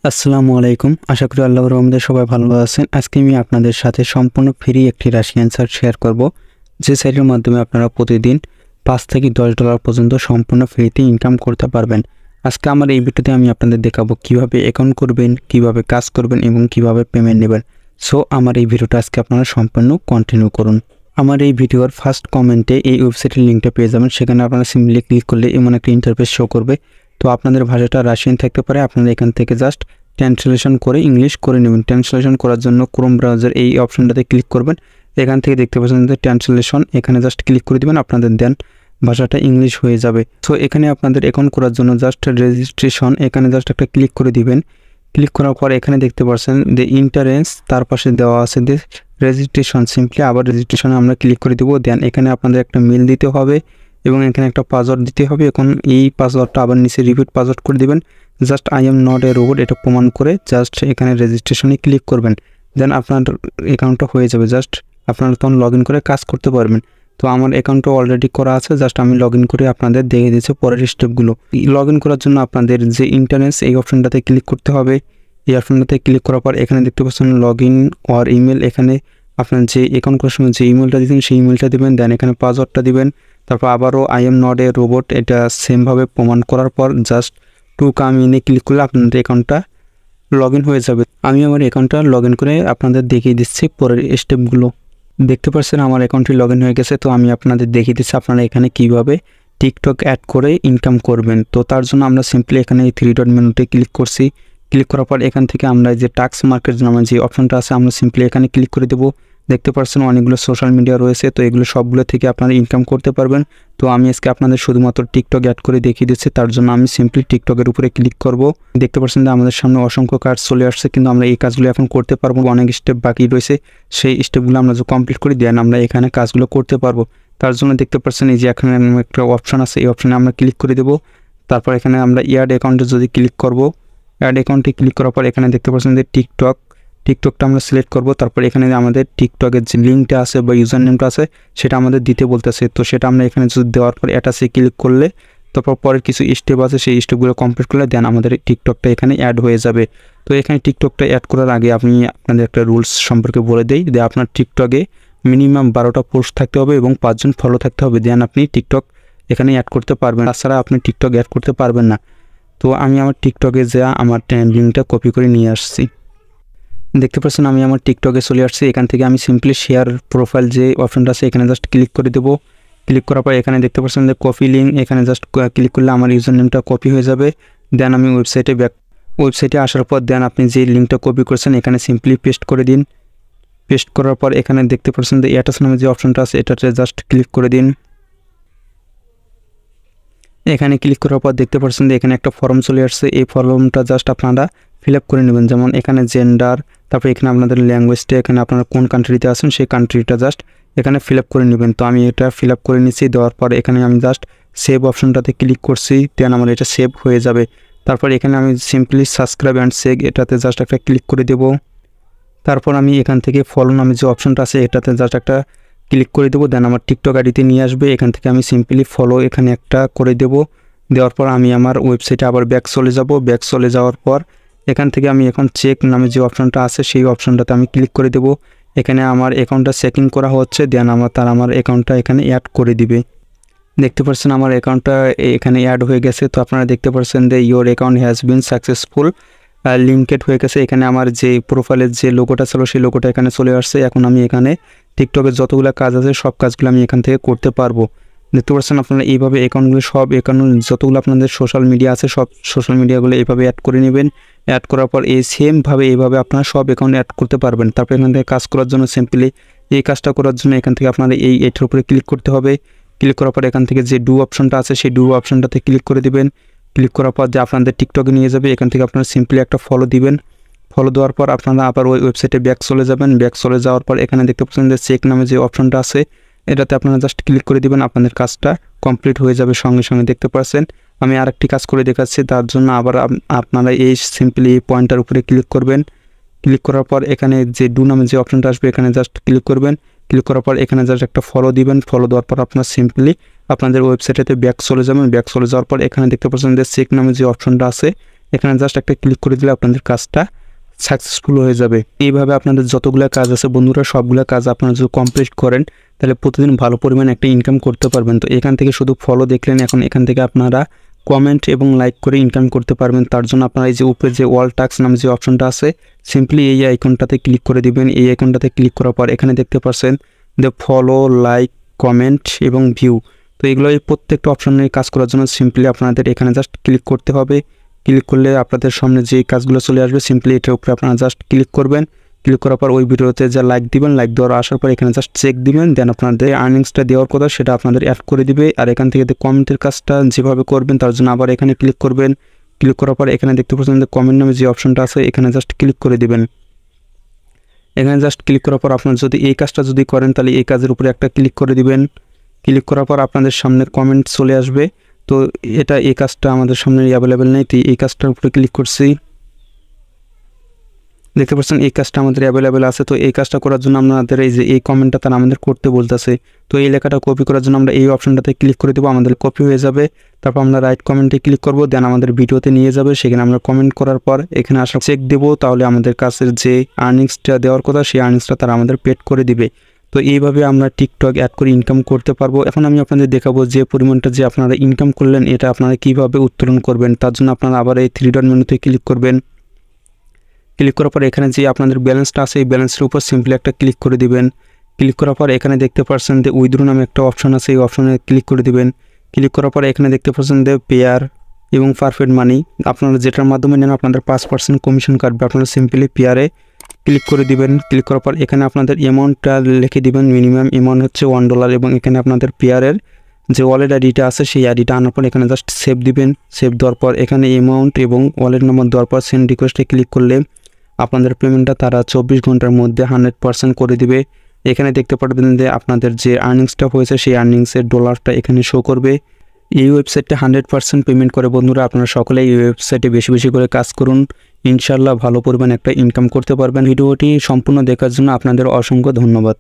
আসসালামু আলাইকুম। আশা করি আল্লাহর রহমতে সবাই ভালো আছেন। আজকে আমি আপনাদের সাথে সম্পূর্ণ ফ্রি একটি রাশি অ্যান্সার শেয়ার করব, যে সাইটের মাধ্যমে আপনারা প্রতিদিন $5 থেকে $10 পর্যন্ত সম্পূর্ণ ফ্রিতে ইনকাম করতে পারবেন। আজকে আমার এই ভিডিওতে আমি আপনাদের দেখাবো কিভাবে অ্যাকাউন্ট করবেন, কিভাবে কাজ করবেন এবং কিভাবে পেমেন্ট নেবেন। সো আমার এই ভিডিওটা আজকে আপনারা সম্পূর্ণ কন্টিনিউ করুন। আমার এই ভিডিওর ফার্স্ট কমেন্টে এই ওয়েবসাইটের লিঙ্কটা পেয়ে যাবেন। সেখানে আপনারা সিম্পলি ক্লিক করলে এমন একটা ইন্টারফেস শো করবে। তো আপনাদের ভাষাটা রাশিয়ান থাকতে পারে, আপনারা এখান থেকে জাস্ট ট্রান্সলেশন করে ইংলিশ করে নেবেন। ট্রান্সলেশন করার জন্য ক্রোম ব্রাউজার এই অপশনটাতে ক্লিক করবেন। এখান থেকে দেখতে পাচ্ছেন যে ট্রান্সলেশন, এখানে জাস্ট ক্লিক করে দিবেন, আপনাদের দেন ভাষাটা ইংলিশ হয়ে যাবে। সো এখানে আপনাদের অ্যাকাউন্ট করার জন্য জাস্ট রেজিস্ট্রেশন, এখানে জাস্ট একটা ক্লিক করে দিবেন। ক্লিক করার পর এখানে দেখতে পাচ্ছেন যে ইন্টারেন্স, তার পাশে দেওয়া আছে যে রেজিস্ট্রেশন। সিম্পলি আবার রেজিস্ট্রেশনে আমরা ক্লিক করে দেবো। দেন এখানে আপনাদের একটা মেল দিতে হবে এবং এখানে একটা পাসওয়ার্ড দিতে হবে। এখন এই পাসওয়ার্ডটা আবার নিচে রিপিট পাসওয়ার্ড করে দিবেন। Just I am not a robot এটা প্রমাণ করে জাস্ট এখানে রেজিস্ট্রেশনে ক্লিক করবেন। দেন আপনার অ্যাকাউন্টটা হয়ে যাবে। জাস্ট আপনারা তখন লগ ইন করে কাজ করতে পারবেন। তো আমার অ্যাকাউন্টটা অলরেডি করা আছে, জাস্ট আমি লগ ইন করে আপনাদের দেখে দিচ্ছি পরের স্টেপগুলো। লগ ইন করার জন্য আপনাদের যে ইন্টারনেট এই অপশনটাতে ক্লিক করতে হবে। এই অপশনটাতে ক্লিক করার পর এখানে দেখতে পাচ্ছেন লগ ইন অর ইমেল। এখানে আপনার যে অ্যাকাউন্ট করার সময় যে ইমেলটা দিবেন সেই ইমেলটা দিবেন। দেন এখানে পাসওয়ার্ডটা দিবেন। তারপর আবারও I am not a robot এটা সেমভাবে প্রমাণ করার পর জাস্ট টু কাম ইনে ক্লিক করলে আপনাদের অ্যাকাউন্টটা লগ ইন হয়ে যাবে। আমি আমার অ্যাকাউন্টটা লগ ইন করে আপনাদের দেখিয়ে দিচ্ছি পরের স্টেপগুলো। দেখতে পাচ্ছেন আমার অ্যাকাউন্টটি লগ ইন হয়ে গেছে। তো আমি আপনাদের দেখিয়ে দিচ্ছি আপনারা এখানে কিভাবে টিকটক অ্যাড করে ইনকাম করবেন। তো তার জন্য আমরা সিম্পলি এখানে এই 3 ডট মেনুতে ক্লিক করছি। ক্লিক করার পর এখান থেকে আমরা যে টাস্ক মার্কেট নামে যে অপশনটা আছে আমরা সিম্পলি এখানে ক্লিক করে দেবো। দেখতে পাচ্ছেন অনেকগুলো সোশ্যাল মিডিয়া রয়েছে, তো এগুলো সবগুলো থেকে আপনারা ইনকাম করতে পারবেন। তো আমি আজকে আপনাদের শুধুমাত্র টিকটক অ্যাড করে দেখিয়ে দিচ্ছি, তার জন্য আমি সিম্পলি টিকটকের উপরে ক্লিক করব। দেখতে পাচ্ছেন যে আমাদের সামনে অসংখ্য কাজ চলে আসছে, কিন্তু আমরা এই কাজগুলো এখন করতে পারবো। অনেক স্টেপ বাকি রয়েছে, সেই স্টেপগুলো আমরা যদি কমপ্লিট করি দেন আমরা এখানে কাজগুলো করতে পারবো। তার জন্য দেখতে পাচ্ছেন এই যে এখানে একটা অপশন আছে, এই অপশনে আমরা ক্লিক করে দেবো। তারপর এখানে আমরা অ্যাড অ্যাকাউন্টে যদি ক্লিক করব, অ্যাড অ্যাকাউন্টে ক্লিক করার পর এখানে দেখতে পাচ্ছেন যে টিকটকটা আমরা সিলেক্ট করব। তারপর এখানে আমাদের টিকটকের যে লিঙ্কটা আছে বা ইউজার নেমটা আছে সেটা আমাদের দিতে বলতেছে। তো সেটা আমরা এখানে যদি দেওয়ার পর অ্যাটাচে ক্লিক করলে তারপর পরের কিছু স্টেপ আছে, সেই স্টেপগুলো কমপ্লিট করলে দেন আমাদের টিকটকটা এখানে অ্যাড হয়ে যাবে। তো এখানে টিকটকটা অ্যাড করার আগে আমি আপনাদের একটা রুলস সম্পর্কে বলে দিই যে আপনার টিকটকে মিনিমাম 12টা পোস্ট থাকতে হবে এবং 5 জন ফলো থাকতে হবে। দেন আপনি টিকটক এখানে অ্যাড করতে পারবেন, তাছাড়া আপনি টিকটক অ্যাড করতে পারবেন না। তো আমি আমার টিকটকে যা আমার লিঙ্কটা কপি করে নিয়ে আসছি। দেখতে পাচ্ছেন আমি আমার টিকটকে চলে আসছি। এখান থেকে আমি সিম্পলি শেয়ার প্রোফাইল যে অপশনটা আছে এখানে জাস্ট ক্লিক করে দেবো। ক্লিক করার পর এখানে দেখতে পাচ্ছেন যে কপি লিঙ্ক, এখানে জাস্ট ক্লিক করলে আমার ইউজার নেমটা কপি হয়ে যাবে। দেন আমি ওয়েবসাইটে আসার পর দেন আপনি যে লিঙ্কটা কপি করেছেন এখানে সিম্পলি পেস্ট করে দিন। পেস্ট করার পর এখানে দেখতে পাচ্ছেন যে অ্যাটাচ নামে যে অপশনটা আছে এটাতে জাস্ট ক্লিক করে দিন। এখানে ক্লিক করার পর দেখতে পাচ্ছেন যে এখানে একটা ফর্ম চলে আসছে। এই ফর্মটা জাস্ট আপনারা ফিল আপ করে নেবেন। যেমন এখানে জেন্ডার, তারপর এখানে আপনাদের ল্যাঙ্গুয়েজটা, এখানে আপনারা কোন কান্ট্রিতে আছেন সেই কান্ট্রিটা জাস্ট এখানে ফিল আপ করে নেবেন। তো আমি এটা ফিল আপ করে নিচ্ছি। দেওয়ার পর এখানে আমি জাস্ট সেভ অপশনটাতে ক্লিক করছি। দেন আমার এটা সেভ হয়ে যাবে। তারপর এখানে আমি সিম্পলি সাবস্ক্রাইব অ্যান্ড সেভ এটাতে জাস্ট একটা ক্লিক করে দেব। তারপর আমি এখান থেকে ফলো নামে যে অপশনটা আছে এটাতে জাস্ট একটা ক্লিক করে দেবো। দেন আমার টিকটক আইডিতে নিয়ে আসবে। এখান থেকে আমি সিম্পলি ফলো এখানে একটা করে দেবো। দেওয়ার পর আমি আমার ওয়েবসাইটে আবার ব্যাক চলে যাব। ব্যাক চলে যাওয়ার পর এখান থেকে আমি এখন চেক নামে যে অপশনটা আছে সেই অপশনটাতে আমি ক্লিক করে দেবো। এখানে আমার অ্যাকাউন্টটা চেকিং করা হচ্ছে। দেন আমার অ্যাকাউন্টটা এখানে অ্যাড করে দিবে। দেখতে পাচ্ছেন আমার অ্যাকাউন্টটা এখানে অ্যাড হয়ে গেছে। তো আপনারা দেখতে পাচ্ছেন যে your account has been successful linked হয়ে গেছে। এখানে আমার যে প্রোফাইলের যে লোগোটা ছিল সেই লোগোটা এখানে চলে আসছে। এখন আমি এখানে টিকটকের যতগুলো কাজ আছে সব কাজগুলো আমি এখান থেকে করতে পারবো। দেখতে পাচ্ছেন আপনারা এইভাবে অ্যাকাউন্টগুলো সব অ্যাকাউন্ট যতগুলো আপনাদের সোশ্যাল মিডিয়া আছে সব সোশ্যাল মিডিয়াগুলো এইভাবে অ্যাড করে নেবেন। অ্যাড করার পর এই সেমভাবে এইভাবে আপনারা সব অ্যাকাউন্ট অ্যাড করতে পারবেন। তারপর এখান থেকে কাজ করার জন্য সিম্পলি এই কাজটা করার জন্য এখান থেকে আপনারা এটার উপরে ক্লিক করতে হবে। ক্লিক করার পর এখান থেকে যে ডু অপশনটা আছে সেই ডু অপশনটাতে ক্লিক করে দিবেন। ক্লিক করার পর যে আপনাদের টিকটকে নিয়ে যাবে। এখান থেকে আপনারা সিম্পলি একটা ফলো দিবেন। ফলো দেওয়ার পর আপনারা আবার ওই ওয়েবসাইটে ব্যাক চলে যাবেন। ব্যাক চলে যাওয়ার পর এখানে দেখতে পাচ্ছেন যে চেক নামে যে অপশনটা আছে এটাতে আপনারা জাস্ট ক্লিক করে দিবেন। আপনাদের কাজটা কমপ্লিট হয়ে যাবে সঙ্গে সঙ্গে। দেখতে পাচ্ছেন আমি আরেকটি কাজ করে দেখাচ্ছি, তার জন্য আবার আপনারা এই সিম্পলি এই পয়েন্টটার উপরে ক্লিক করবেন। ক্লিক করার পর এখানে যে ডু নামে যে অপশনটা আসবে এখানে জাস্ট ক্লিক করবেন। ক্লিক করার পর এখানে জাস্ট একটা ফলো দিবেন। ফলো দেওয়ার পর আপনারা সিম্পলি আপনাদের ওয়েবসাইটেতে ব্যাক চলে যাবেন। ব্যাক চলে যাওয়ার পর এখানে দেখতে পাচ্ছেন যে চেক নামে যে অপশনটা আছে এখানে জাস্ট একটা ক্লিক করে দিলে আপনাদের কাজটা সাকসেসফুল হয়ে যাবে। এইভাবে আপনাদের যতগুলো কাজ আছে বন্ধুরা, সবগুলো কাজ আপনারা যদি কমপ্লিট করেন তাহলে প্রতিদিন ভালো পরিমাণ একটা ইনকাম করতে পারবেন। তো এখান থেকে শুধু ফলো দেখলেন, এখন এখান থেকে আপনারা কমেন্ট এবং লাইক করে ইনকাম করতে পারবেন। তার জন্য আপনারা এই যে উপরে যে অল টাস্ক নামে যে অপশনটা আছে, সিম্পলি এই আইকনটাতে ক্লিক করে দিবেন। এই আইকনটাতে ক্লিক করার পর এখানে দেখতে পাচ্ছেন যে ফলো, লাইক, কমেন্ট এবং ভিউ। তো এগুলো এই প্রত্যেকটা অপশনে কাজ করার জন্য সিম্পলি আপনাদের এখানে জাস্ট ক্লিক করতে হবে। ক্লিক করলে আপনাদের সামনে যে কাজগুলো চলে আসবে, সিম্পলি এটার উপরে আপনারা জাস্ট ক্লিক করবেন। ক্লিক করার পর ওই ভিডিওতে যা লাইক দিবেন, লাইক দেওয়ার আসার পর এখানে জাস্ট চেক দিবেন। দেন আপনাদের আর্নিংসটা দেওয়ার কথা সেটা আপনাদের অ্যাড করে দিবে। আর এখান থেকে কমেন্টের কাজটা যেভাবে করবেন তার জন্য আবার এখানে ক্লিক করবেন। ক্লিক করার পর এখানে দেখতে পাচ্ছেন যে কমেন্ট নামে যে অপশনটা আছে, এখানে জাস্ট ক্লিক করে দিবেন। এখানে জাস্ট ক্লিক করার পর আপনার যদি এই কাজটা যদি করেন তাহলে এই কাজের উপরে একটা ক্লিক করে দিবেন। ক্লিক করার পর আপনাদের সামনে কমেন্ট চলে আসবে। তো এটা এই কাজটা আমাদের সামনে অ্যাভেলেবেল নেই, তো এই কাজটার উপরে ক্লিক করছি। দেখতে পাচ্ছেন এই কাজটা আমাদের অ্যাভেলেবেল আছে। তো এই কাজটা করার জন্য আমাদের এই যে এই কমেন্টটা তারা আমাদের করতে বলতেছে। তো এই লেখাটা কপি করার জন্য আমরা এই অপশনটাতে ক্লিক করে দেবো, আমাদের কপি হয়ে যাবে। তারপর আমরা রাইট কমেন্টে ক্লিক করব, দেন আমাদের ভিডিওতে নিয়ে যাবে। সেখানে আমরা কমেন্ট করার পর এখানে আসা চেক দেবো, তাহলে আমাদের কাছের যে আর্নিংসটা দেওয়ার কথা সেই আর্নিংসটা তারা আমাদের পেড করে দিবে। তো এইভাবে আমরা টিকটক অ্যাড করে ইনকাম করতে পারবো। এখন আমি আপনাদের দেখাবো যে পরিমাণটা যে আপনারা ইনকাম করলেন এটা আপনারা কিভাবে উত্তোলন করবেন। তার জন্য আপনারা আবার এই 3 ডট মেনুতে ক্লিক করবেন। ক্লিক করার পর এখানে যে আপনাদের ব্যালেন্সটা আছে এই ব্যালেন্সের উপর সিম্পলি একটা ক্লিক করে দিবেন। ক্লিক করার পর এখানে দেখতে পাচ্ছেন যে উইথড্র নামে একটা অপশন আছে, এই অপশনে ক্লিক করে দিবেন। ক্লিক করার পর এখানে দেখতে পাচ্ছেন যে পেয়ার এবং পারফেক্ট মানি, আপনারা যেটার মাধ্যমে নেন আপনাদের 5% কমিশন কাটবে। আপনারা সিম্পলি পেয়ারে ক্লিক করে দিবেন। ক্লিক করার পর এখানে আপনাদের অ্যামাউন্টটা লিখে দিবেন। মিনিমাম অ্যামাউন্ট হচ্ছে $1 এবং এখানে আপনাদের পেয়ারের যে ওয়ালেট আইডিটা আছে সেই আইডিটা আনার পর এখানে জাস্ট সেভ দিবেন। সেভ দেওয়ার পর এখানে অ্যামাউন্ট এবং ওয়ালেট নাম্বার দেওয়ার পর সেন্ড রিকোয়েস্টে ক্লিক করলে আপনাদের পেমেন্টটা তারা 24 ঘন্টার মধ্যে 100% করে দিবে। এখানে দেখতে পারবেন যে আপনাদের যে আর্নিংসটা হয়েছে সেই আর্নিংসের ডলারটা এখানে শো করবে। এই ওয়েবসাইটে 100% পেমেন্ট করে বন্ধুরা। আপনারা সকলে এই ওয়েবসাইটে বেশি বেশি করে কাজ করুন, ইনশাল্লাহ ভালো পরিমাণ একটা ইনকাম করতে পারবেন। ভিডিওটি সম্পূর্ণ দেখার জন্য আপনাদের অসংখ্য ধন্যবাদ।